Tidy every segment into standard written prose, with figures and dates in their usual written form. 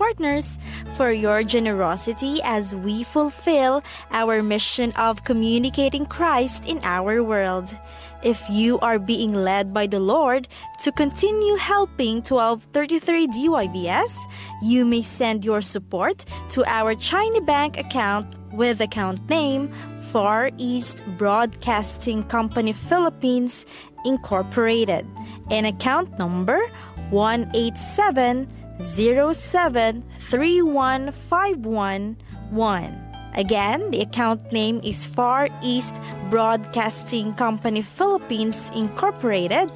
partners for your generosity as we fulfill our mission of communicating Christ in our world. If you are being led by the Lord to continue helping 1233 DYBS, you may send your support to our China Bank account with account name Far East Broadcasting Company Philippines Incorporated and account number 18707315111. Again, the account name is Far East Broadcasting Company Philippines Incorporated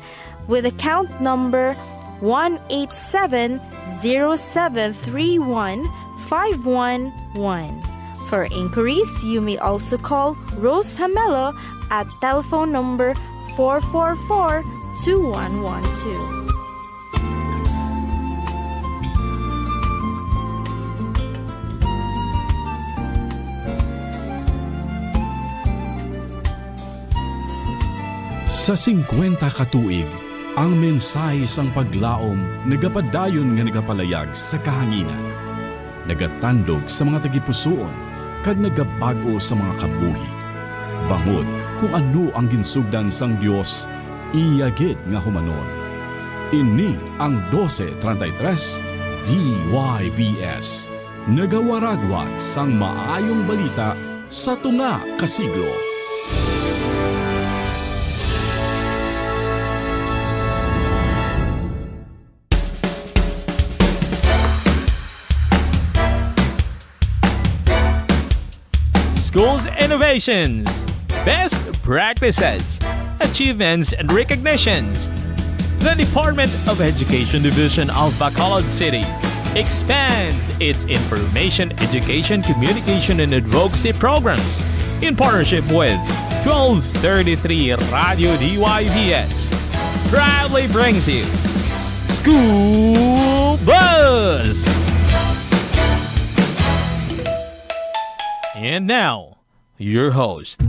with account number 18707315111. For inquiries, you may also call Rose Hamelo at telephone number 444-2112. Sa 50 katuig, ang mensahe sang paglaom nagapadayon nga nagapalayag sa kahanginan. Nagatandog sa mga tagipusoon kag nagabago sa mga kabuhi. Bangod kung ano ang ginsugdan sang Dios, iyagit nga humanon. Ini ang 1233 DYVS. Nagawaragwag sang maayong balita sa tunga ka siglo. Schools innovations, best practices, achievements and recognitions. The Department of Education Division of Bacolod City expands its information, education, communication and advocacy programs in partnership with 1233 Radio DYVS. Proudly brings you School Buzz! And now, your host.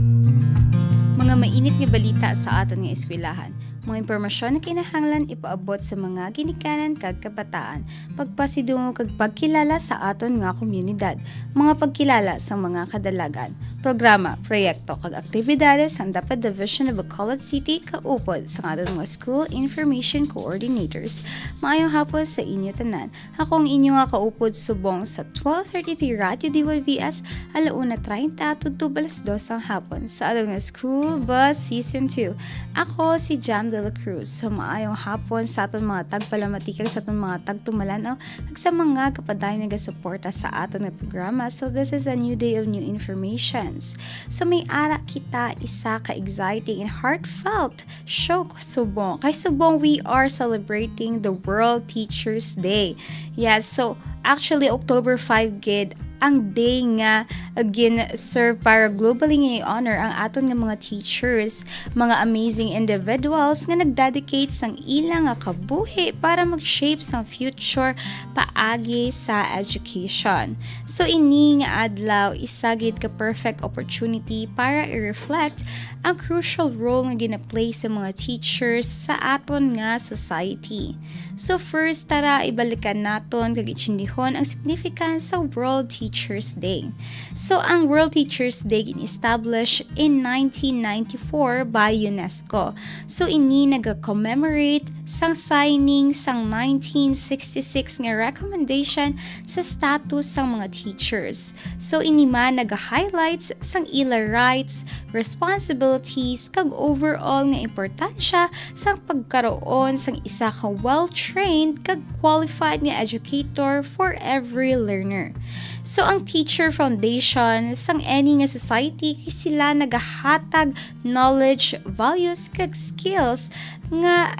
Mga mainit nga balita sa aton nga eskwelahan. Mga impormasyon na kinahanglan ipaabot sa mga ginikanan kag kabataan, pagpasidungo kag pagkilala sa aton nga komunidad, mga pagkilala sa mga kadalagan, programa, proyekto kag aktibidades ang dapat Division of Bacolod City kaupod sa aton mga School Information Coordinators. Maayong hapon sa inyo tanan. Ako ang inyo nga kaupod subong sa 1233 Radio DYVS alauna 30 tudto balas 2 ang hapon sa aton nga School Bus Season 2. Ako si Dela Cruz. So maayong hapon sa aton mga tagpalamatikag sa aton mga tagtumalanaw kag sa mga kapadayon nagasuporta sa aton nga programa. So this is a new day of new informations. So may ara kita isa ka exciting and heartfelt show subong. Kay subong we are celebrating the World Teachers Day. Yes, so actually October 5 gid ang day nga gin-serve para globally nga i-honor ang aton nga mga teachers, mga amazing individuals nga nagdedicate sang ilang nga kabuhi para mag-shape sang future paagi sa education. So ini nga adlaw isagid ka perfect opportunity para i-reflect ang crucial role nga gina-play sa mga teachers sa aton nga society. So first, tara ibalikan naton kag itsindihon ang significance sa World Teachers Day. So ang World Teachers Day gin-establish in 1994 by UNESCO. So ini naga-commemorate sang signing sang 1966 nga recommendation sa status sang mga teachers. So ini man naga-highlights sang ila rights, responsibilities kag overall nga importansya sang pagkaroon sang isa ka well-trained kag qualified nga educator for every learner. So ang Teacher Foundation sang any nga society kay sila nagahatag knowledge, values kag skills nga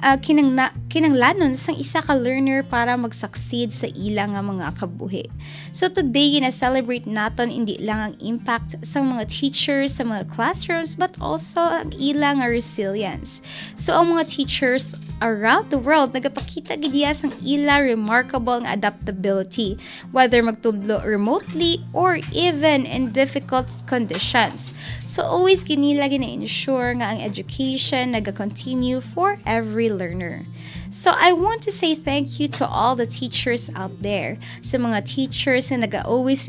kinanglanon sang isa ka learner para mag-succeed sa ilang nga mga kabuhi. So today gina-celebrate naton hindi lang ang impact sa mga teachers sa mga classrooms but also ang ilang nga resilience. So ang mga teachers around the world nagapakita gid sang ila remarkable nga adaptability whether magtudlo remotely or even in difficult conditions. So always ginila gina-ensure nga ang education naga-continue for every learner. learner. So I want to say thank you to all the teachers out there. Sa mga teachers na nag-always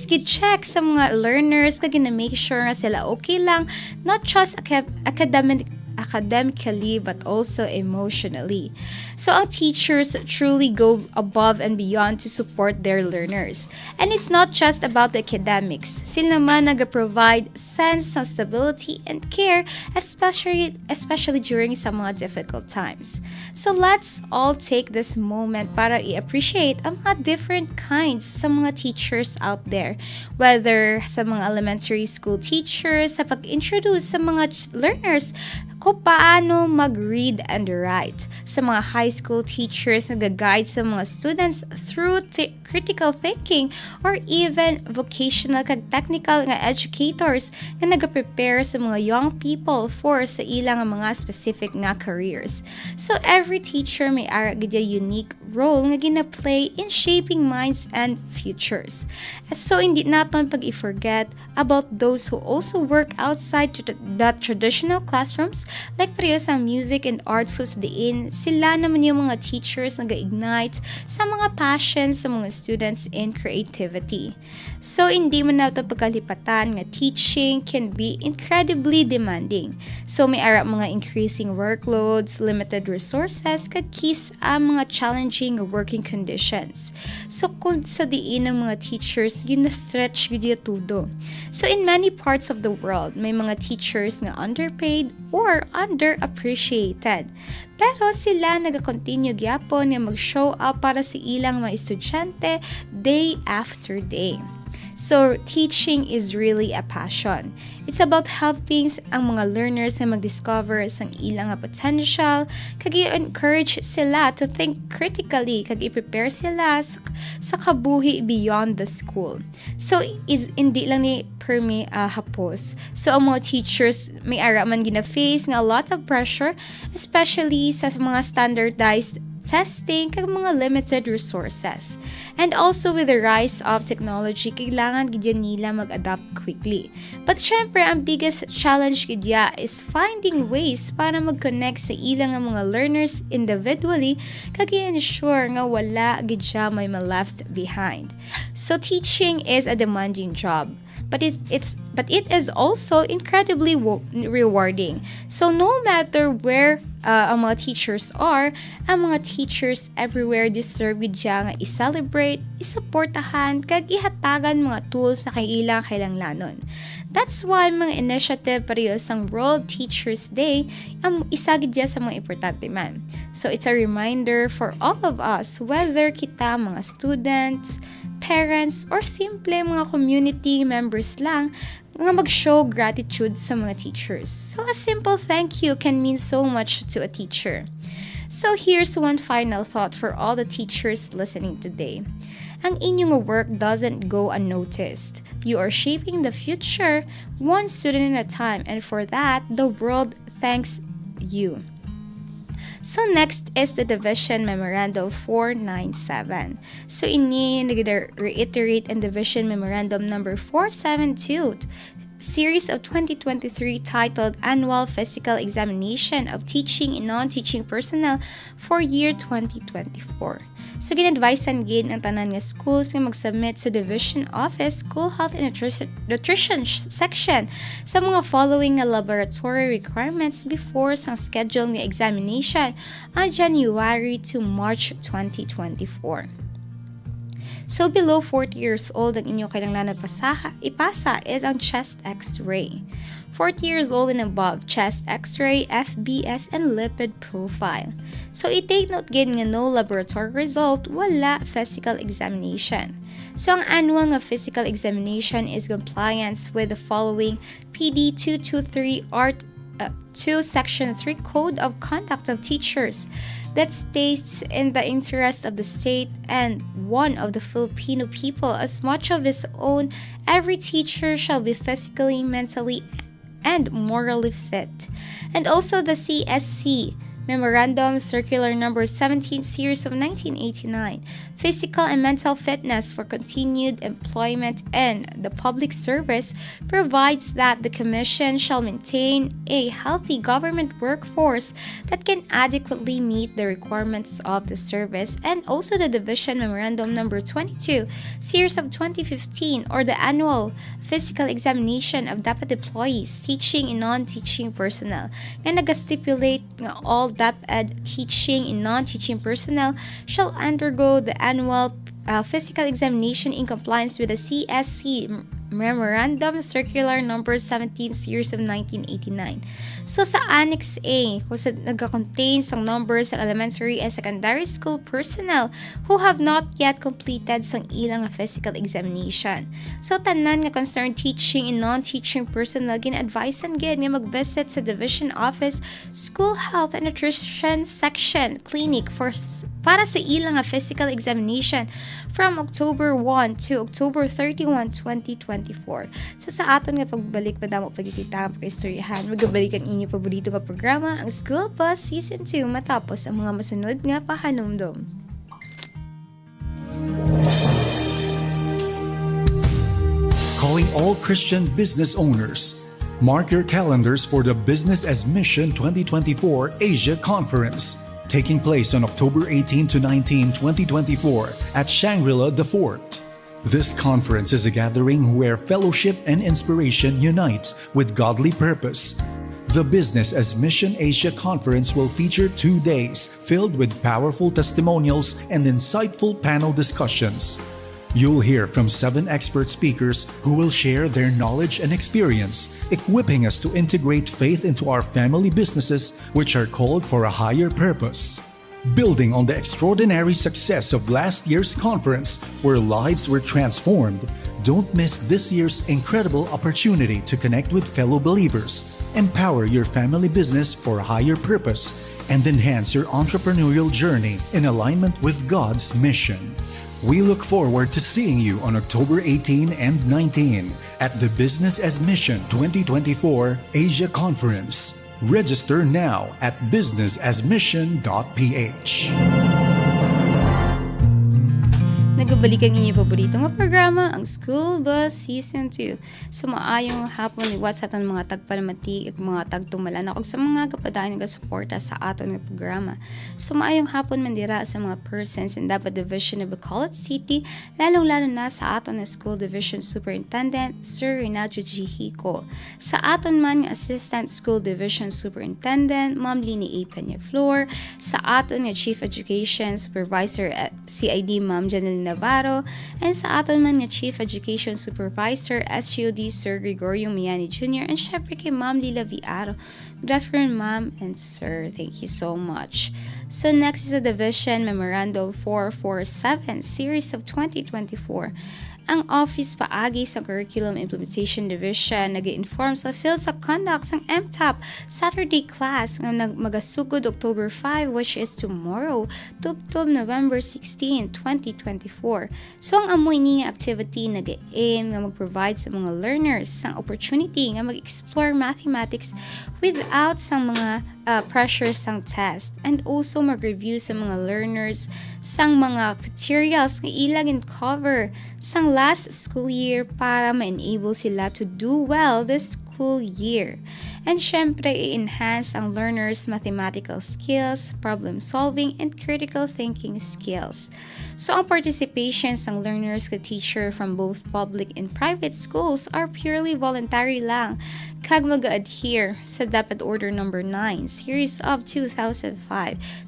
get check sa mga learners kag na-make sure nga sila okay lang, not just academically but also emotionally. So ang teachers truly go above and beyond to support their learners. And it's not just about the academics. Sila naman nag-provide sense of stability and care, especially during sa mga difficult times. So let's all take this moment para i-appreciate ang mga different kinds sa mga teachers out there. Whether sa mga elementary school teachers, sa pag-introduce sa mga learners kung paano mag-read and write. Sa mga high school teachers na guide sa mga students through critical thinking, or even vocational kag technical nga educators na nag-prepare sa mga young people for sa ilang mga specific nga careers. So every teacher may ara gid unique role nga gina-play in shaping minds and futures. So hindi naton pag-i-forget about those who also work outside the traditional classrooms, like pareho sa music and arts schools diin, sila naman yung mga teachers na ga-ignite sa mga passions sa mga students in creativity. So hindi man nato pagkalipatan nga teaching can be incredibly demanding. So may ara mga increasing workloads, limited resources, kag keys ang mga challenging working conditions. So kung sa diin ng mga teachers gina-stretch gid tudo. So in many parts of the world, may mga teachers nga underpaid or underappreciated. Pero sila nag-continue gyapon nga mag-show up para sa ilang mga estudyante day after day. So, teaching is really a passion. It's about helping ang mga learners na mag-discover sa ilang potential, kag i-encourage sila to think critically, kag i-prepare sila sa kabuhi beyond the school. So, hindi lang ni permi hapos. So, ang mga teachers may ara man gina-face nga a lot of pressure, especially sa mga standardized testing kag mga limited resources. And also with the rise of technology, kailangan gid nila mag-adapt quickly. But syempre, ang biggest challenge gid is finding ways para mag-connect sa ilang mga learners individually kag i-ensure nga wala gid may left behind. So teaching is a demanding job. But it is also incredibly rewarding. So no matter where ang mga teachers are, ang mga teachers everywhere deserve gid nga i-celebrate, i-supportahan, kag ihatagan mga tools na kailang lanon. That's why mga initiative pareho sang World Teachers Day ang isa gid sa mga importante man. So it's a reminder for all of us, whether kita mga students, parents, or simple mga community members lang, nga mag-show gratitude sa mga teachers. So a simple thank you can mean so much to a teacher. So here's one final thought for all the teachers listening today. Ang inyong work doesn't go unnoticed. You are shaping the future one student at a time, and for that, the world thanks you. So next is the Division Memorandum 497. So ini reiterate in Division Memorandum number 472, series of 2023 titled Annual Physical Examination of Teaching and Non-Teaching Personnel for year 2024. So ginadvisean gid ang tanan nga schools nga mag-submit sa Division Office School Health and Nutrition section sa mga following nga laboratory requirements before sang schedule nga examination on January to March 2024. So below 40 years old ang inyo kailangan ipasa is ang chest x-ray. 40 years old and above, chest x-ray, FBS, and lipid profile. So i-take note gid nga no laboratory result, wala physical examination. So ang annual nga physical examination is compliance with the following PD 223 Art 2 Section 3 Code of Conduct of Teachers that states in the interest of the state and one of the Filipino people as much of his own, every teacher shall be physically, mentally, and morally fit. And also the CSC Memorandum Circular Number 17 Series of 1989, Physical and Mental Fitness for Continued Employment in the Public Service, provides that the Commission shall maintain a healthy government workforce that can adequately meet the requirements of the service, and also the Division Memorandum Number 22 Series of 2015, or the Annual Physical Examination of Dapat Employees, Teaching and Non-Teaching Personnel, nga nag-stipulate nga all DepEd teaching and non-teaching personnel shall undergo the annual physical examination in compliance with the CSC Memorandum Circular Number 17 Series of 1989. So sa Annex A, kung sa nagka-contain sang numbers ng elementary and secondary school personnel who have not yet completed sang ilang physical examination. So tanan nga concerned teaching and non-teaching personnel gina-advisean gid nga mag-visit sa Division Office School Health and Nutrition Section Clinic para sa ilang physical examination from October 1 to October 31, 2024. So sa aton nga pagbalik madamo pagkikita ang pag-istoryahan, magabalik ang inyong paborito nga programa, ang School Bus Season 2, matapos ang mga masunod nga pahanumdom. Calling all Christian business owners. Mark your calendars for the Business as Mission 2024 Asia Conference, taking place on October 18 to 19, 2024 at Shangri-La The Fort. This conference is a gathering where fellowship and inspiration unite with godly purpose. The Business as Mission Asia Conference will feature 2 days filled with powerful testimonials and insightful panel discussions. You'll hear from 7 expert speakers who will share their knowledge and experience, equipping us to integrate faith into our family businesses, which are called for a higher purpose. Building on the extraordinary success of last year's conference, where lives were transformed, don't miss this year's incredible opportunity to connect with fellow believers, empower your family business for a higher purpose, and enhance your entrepreneurial journey in alignment with God's mission. We look forward to seeing you on October 18 and 19 at the Business as Mission 2024 Asia Conference. Register now at businessasmission.ph. Nagbabalik ang inyong paborito nga programa, ang School Bus Season 2. So maayong hapon liwat sa aton mga tagpalamati at mga tagtumalan ako sa mga kapadaan nga suporta sa aton nga programa. So maayong hapon mandira sa mga persons in dapat division of Bacolod City, lalong-lalo na sa aton nga School Division Superintendent Sir Renato G. Hico. Sa aton man nga Assistant School Division Superintendent Ma'am Lini A. Peñaflor, sa aton nga Chief Education Supervisor at CID Ma'am Janelina Navarro, and sa aton man nga Chief Education Supervisor SGOD Sir Gregorio Miani Jr. and syempre kay Ma'am Lila Viaro. Good afternoon, Ma'am and Sir. Thank you so much. So next is the Division Memorandum 447 Series of 2024. Ang Office Paagi sa Curriculum Implementation Division nag-inform sa field sa conduct ng MTAP Saturday class nga magasugod October 5, which is tomorrow, tubtob November 16, 2024. So ang amoy ni nga activity nag-aim nga mag-provide sa mga learners sang opportunity nga mag-explore mathematics without sang mga pressure sang test, and also mag-review sa mga learners sang mga materials nga ilang in cover sang last school year para ma-enable sila to do well this school year. And syempre, i-enhance ang learners' mathematical skills, problem solving, and critical thinking skills. So, ang participation ng learners ka teacher from both public and private schools are purely voluntary lang, kag mag-adhere sa Dapat Order Number 9, Series of 2005,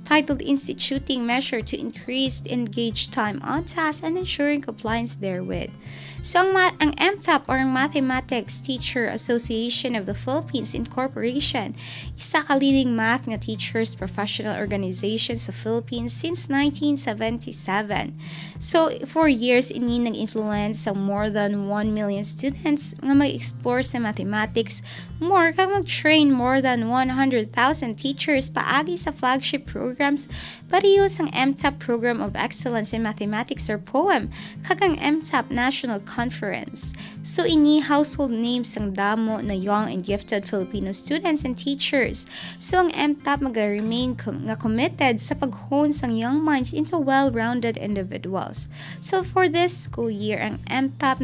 titled Instituting Measure to Increase Engaged Time on Task and Ensuring Compliance Therewith. So, ang MTAP or ang Mathematics Teacher Association of the Philippines Incorporation, isa ka leading math nga teachers professional organization sa Philippines since 1977. So, for years, ini nag-influence sa more than 1 million students nga mag-explore sa mathematics, more kang mag-train more than 100,000 teachers paagi sa flagship programs, pariyo sang MTAP Program of Excellence in Mathematics or POEM, kagang MTAP National Conference. So, ini household names sang damo na young and gifted Filipino students and teachers. So ang MTAP mag-remain nga committed sa pag-hone sang young minds into well-rounded individuals. So for this school year, ang MTAP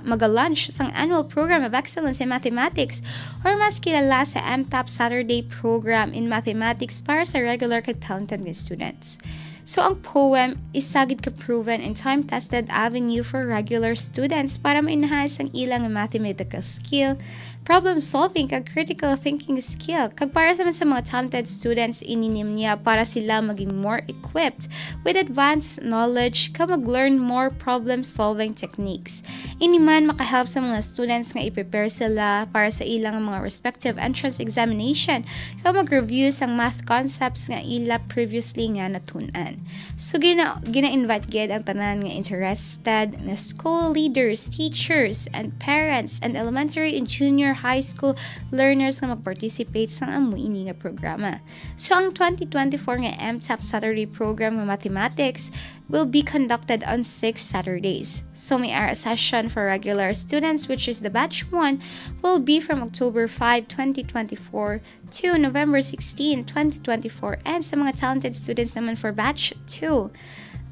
mag-launch sang annual program of excellence in mathematics or mas kilala sa MTAP Saturday program in mathematics para sa regular kag talented nga students. So, ang poem is sagid ka-proven and time-tested avenue for regular students para ma-enhance ang ilang mathematical skill, problem-solving, kag critical thinking skill. Kag para sa mga talented students, ininim niya para sila maging more equipped with advanced knowledge kag mag-learn more problem-solving techniques. Iniman makahelp sa mga students nga i-prepare sila para sa ilang mga respective entrance examination kag mag-review sang math concepts nga ila previously nga natunan. So, gina-invite gid ang tanan nga interested na school leaders, teachers, and parents, and elementary and junior high school learners nga mag-participate sa amuini nga programa. So, ang 2024 nga MTAP Saturday program ng mathematics will be conducted on 6 Saturdays. So, may a session for regular students, which is the batch 1, will be from October 5, 2024 to November 16, 2024. And sa mga talented students naman for batch 2,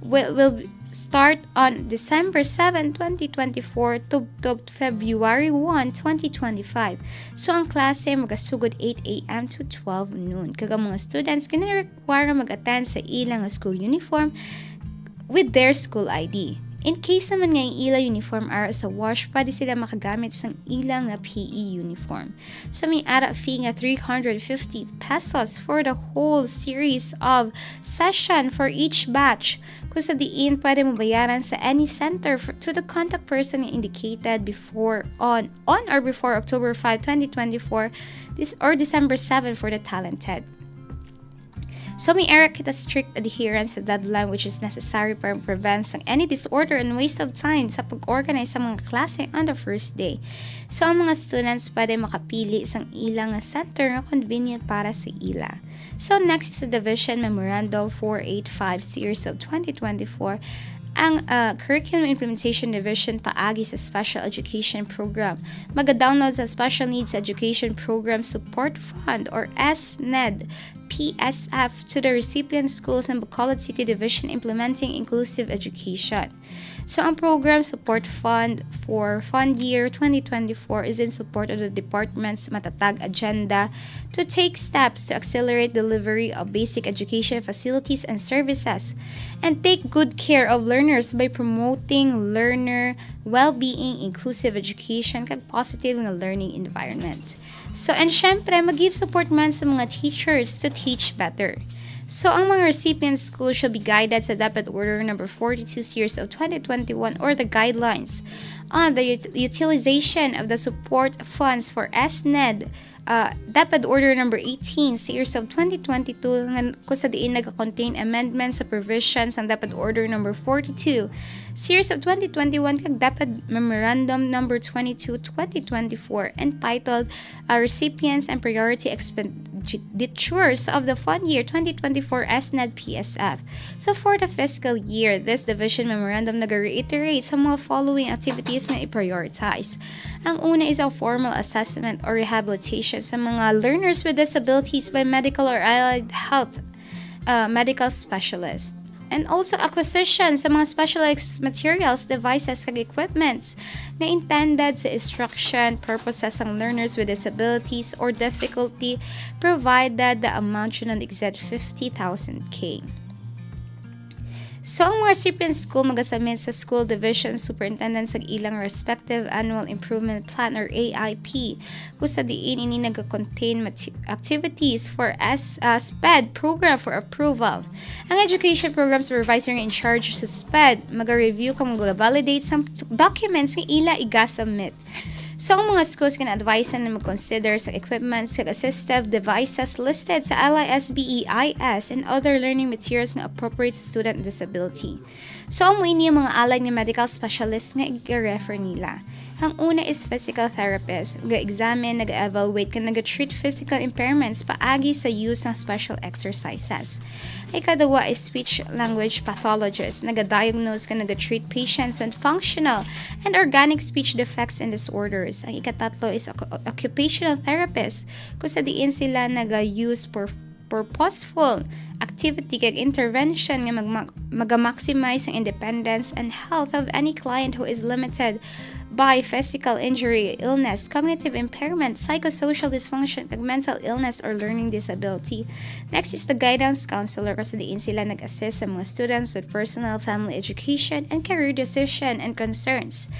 will start on December 7, 2024 to February 1, 2025. So, ang klase magasugod 8 a.m. to 12 noon. Kag ang mga students gina-require mag-attend sa ilang school uniform with their school ID. In case naman nga yung ila uniform ara sa wash, pwede sila makagamit sang ilang nga PE uniform. So may ara fee nga 350 pesos for the whole series of session for each batch. Kung sa diin, pwede mo bayaran sa any center to the contact person indicated on or before October 5, 2024 or December 7 for the talented. So may era kita strict adherence sa deadline which is necessary para prevent any disorder and waste of time sa pag-organize sa mga klase on the first day. So ang mga students pwede makapili sang ilang center na convenient para sa ila. So next is the Division Memorandum 485 Series of 2024. Ang Curriculum Implementation Division paagi sa Special Education Program. Mag-download sa Special Needs Education Program Support Fund or SNED PSF to the recipient schools in Bacolod City Division implementing inclusive education. So, ang program support fund for fund year 2024 is in support of the department's matatag agenda to take steps to accelerate delivery of basic education facilities and services and take good care of learners by promoting learner well-being, inclusive education, kag positive nga learning environment. So, and syempre, mag-give support man sa mga teachers to teach better. So, ang mga recipient schools shall be guided sa Dapat Order number 42 series of 2021 or the guidelines on the utilization of the support funds for SNED Dapat Order number 18 series of 2022 kung sa diin nag-contain amendments sa provisions ng Dapat Order number 42 series of 2021 kag Dapat Memorandum number 22 2024 entitled Recipients and Priority Expenditures of the Fund Year 2024 SNED PSF. So for the fiscal year, this division memorandum nag-reiterate sa mga following activities na i-prioritize. Ang una is ang formal assessment or rehabilitation sa mga learners with disabilities by medical or allied health medical specialists. And also acquisition sa mga specialized materials, devices, kag equipments na intended sa instruction purposes ng learners with disabilities or difficulty provided the amount should not exceed 50,000 K. So, ang mga recipient school mag-asubmit sa school division superintendent sa ilang respective annual improvement plan or AIP kung sa diin ini nag-contain activities for SPED program for approval. Ang education program supervisor in charge sa SPED mag-review kung mag-validate sa documents ng ila iga-submit. So, ang mga schools can-advise na mag-consider sa equipments sa assistive devices listed sa LISBEIS and other learning materials na appropriate sa student disability. So, ang mga alay ng medical specialist nga i-refer nila. Ang una is physical therapist. Nag-examine, nag-evaluate, nag-treat physical impairments paagi sa use ng special exercises. Ikadawa is speech language pathologist. Nag-diagnose, nag-treat patients with functional and organic speech defects and disorders. nurse. Ang ikatatlo is occupational therapist, kung sa diin sila naga-use for purposeful activity kag intervention nga mag-maximize ang independence and health of any client who is limited by physical injury, illness, cognitive impairment, psychosocial dysfunction, kag mental illness or learning disability. Next is the guidance counselor, kasi diin sila nag-assist sa mga students with personal, family education, and career decision and concerns.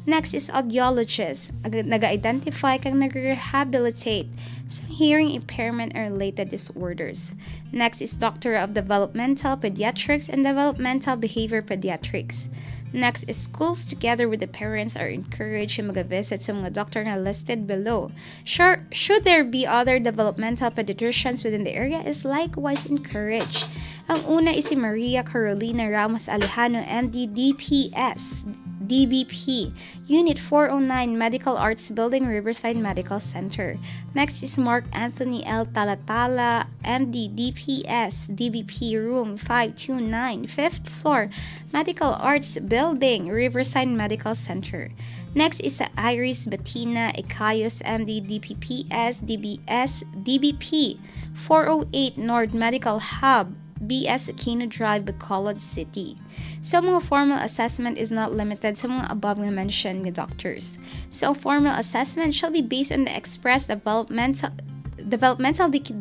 Next is audiologist, nag-identify kag nag-rehabilitate sa hearing impairment or related disorders. Next is doctor of developmental pediatrics and developmental behavior pediatrics. Next is schools together with the parents are encouraged to mag-visit sa mga doctor na listed below. Should there be other developmental pediatricians within the area is likewise encouraged. Ang una is si Maria Carolina Ramos Alejano, MD, DPS, DBP, Unit 409, Medical Arts Building, Riverside Medical Center. Next is Mark Anthony L. Talatala, MD, DPS, DBP, Room 529, 5th floor, Medical Arts Building, Riverside Medical Center. Next is Iris Bettina Ecayos, MD, DPPS, DBS, DBP, 408 North Medical Hub, BS Aquino Drive, Bacolod City. So, mga formal assessment is not limited sa mga above mentioned ni doctors. So, formal assessment shall be based on the expressed developmental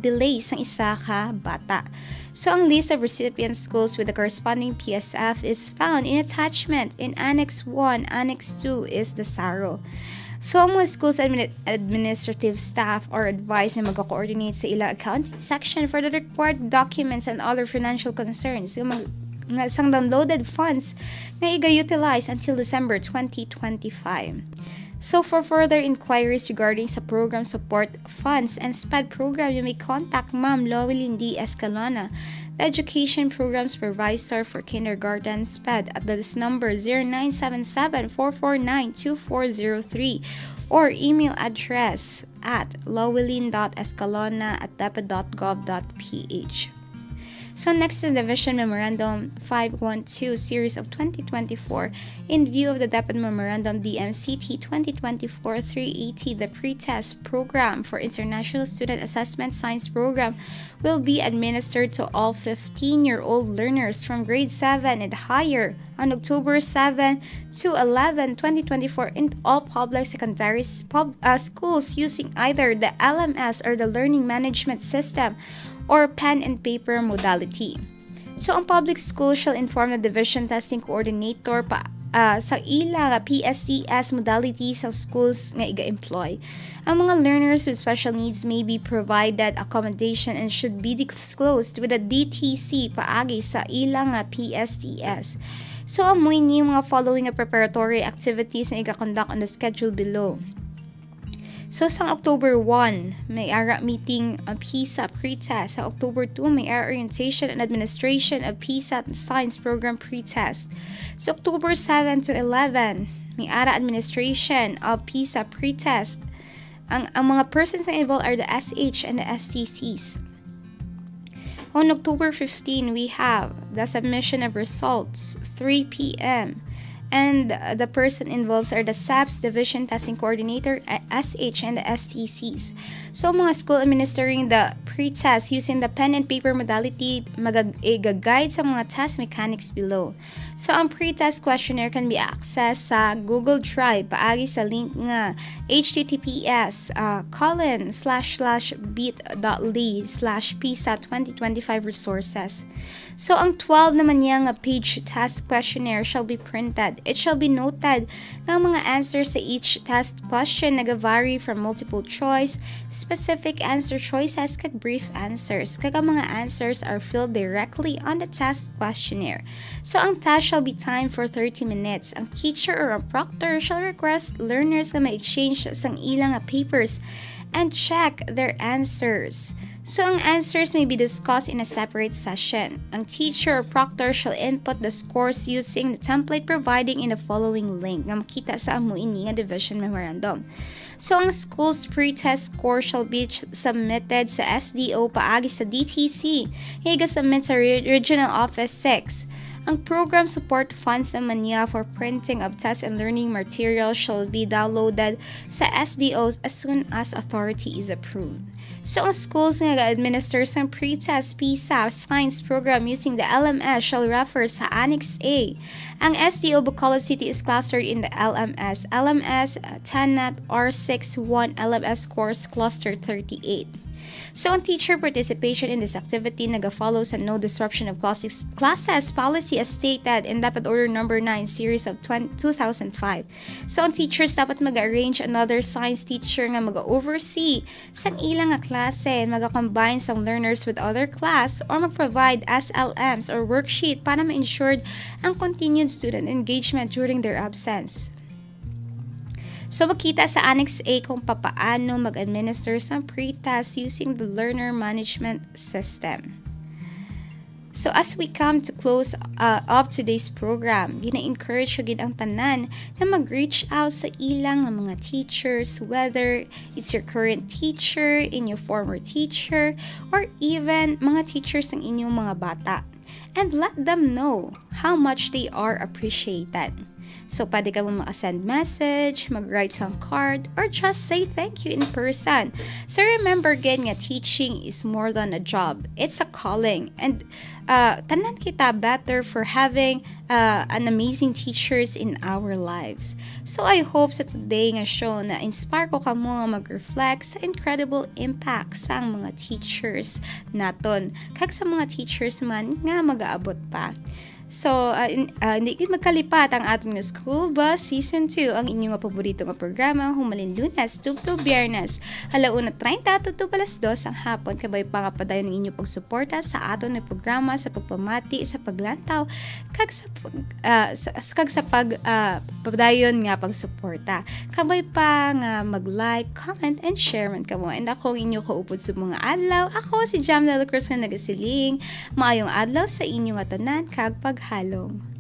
delays ng isa ka bata. So, ang list of recipient schools with the corresponding PSF is found in attachment in Annex 1. Annex 2 is the SARO. So, ang mga schools administrative staff are advised na mag-coordinate sa ilang accounting section for the required documents and other financial concerns nga sang downloaded funds na iga-utilize until December 2025. So, for further inquiries regarding sa program support funds and SPED program, you may contact Ma'am Lowelyn D. Escalona, the Education Program Supervisor for Kindergarten SPED, at this number 0977-449-2403 or email address at lowelyn.escalona@deped.gov.ph. So next is Division Memorandum 512 Series of 2024. In view of the DepEd Memorandum DMCT 2024-380, the pretest program for International Student Assessment Science Program will be administered to all 15-year-old learners from grade 7 and higher on October 7 to 11, 2024 in all public secondary schools using either the LMS or the Learning Management System or pen and paper modality. So, ang public school shall inform the Division Testing Coordinator sa ilang PSTS modality sa schools nga iga-employ. Ang mga learners with special needs may be provided accommodation and should be disclosed with a DTC paagi sa ilang PSTS. So, amoy ni mga following preparatory activities na iga-conduct on the schedule below. So, sa October 1, may ara meeting ang PISA pretest. Sa October 2, may ara orientation and administration of PISA Science Program pretest. Sa October 7 to 11, may ara administration of PISA pretest. Ang mga persons na involved are the SH and the STCs. On October 15, we have the submission of results, 3 p.m. And the person involved are the SAPS Division Testing Coordinator, SH, and the STCs. So, mga school administering the pretest using the pen and paper modality mag-guide sa mga test mechanics below. So, ang pretest questionnaire can be accessed sa Google Drive paagi sa link nga https://bit.ly/PISA2025 resources. So, ang 12 naman niya nga page test questionnaire shall be printed. It shall be noted na mga answers sa each test question nag-vary from multiple choice, specific answer choices, kag brief answers. Kag ang mga answers are filled directly on the test questionnaire. So, ang test shall be timed for 30 minutes. Ang teacher or a proctor shall request learners na ma-exchange sang ilang papers and check their answers. So, ang answers may be discussed in a separate session. Ang teacher or proctor shall input the scores using the template providing in the following link nga makita sa amo ini nga Division Memorandum. So, ang school's pretest score shall be submitted sa SDO paagi sa DTC. Higa submit sa Regional Office 6. Ang program support funds naman niya for printing of test and learning materials shall be downloaded sa SDOs as soon as authority is approved. So, ang schools nga ga-administer sa pre-test PSA science program using the LMS shall refer sa Annex A. Ang SDO Bacolod City is clustered in the LMS, TANAT R61 LMS course cluster 38. So, ang teacher participation in this activity nag-follow sa no disruption of classes policy as stated in Dapat Order Number 9 Series of 2005. So, ang teachers dapat mag-arrange another science teacher nga mag-oversee sa ilang nga klase and mag-combine some learners with other class or mag-provide SLMs or worksheet para ma-ensure ang continued student engagement during their absence. So, makita sa Annex A kung papaano mag-administer sa pre-test using the learner management system. So, as we come to close up today's program, gina-encourage agad ang tanan na mag-reach out sa ilang mga teachers, whether it's your current teacher, inyong former teacher, or even mga teachers ng inyong mga bata. And let them know how much they are appreciated. So, pwede ka mong makasend message, mag-write some card, or just say thank you in person. So, remember again nga teaching is more than a job. It's a calling. And tanan kita better for having an amazing teachers in our lives. So, I hope sa today nga show na inspire ko ka mo nga mag-reflect sa incredible impact sa mga teachers naton. Kag sa mga teachers man nga mag-aabot pa. So, hindi kayo magkalipat ang ating School Bus Season 2, ang inyong paborito nga programa, humalin Lunes, tugtog Biyernes, alauna 30 to 2 ang hapon, kabay pa kapadayon ng inyong pagsuporta sa aton na programa sa pagpamati, sa paglantaw, kag sa pagpadayon nga pagsuporta. Kabay pa nga mag-like, comment, and share man kamo. And ako ang inyong kaupod sa mga adlaw. Ako si Dela Cruz nga nagasiling. Maayong adlaw sa inyong atanan, kag paghalong.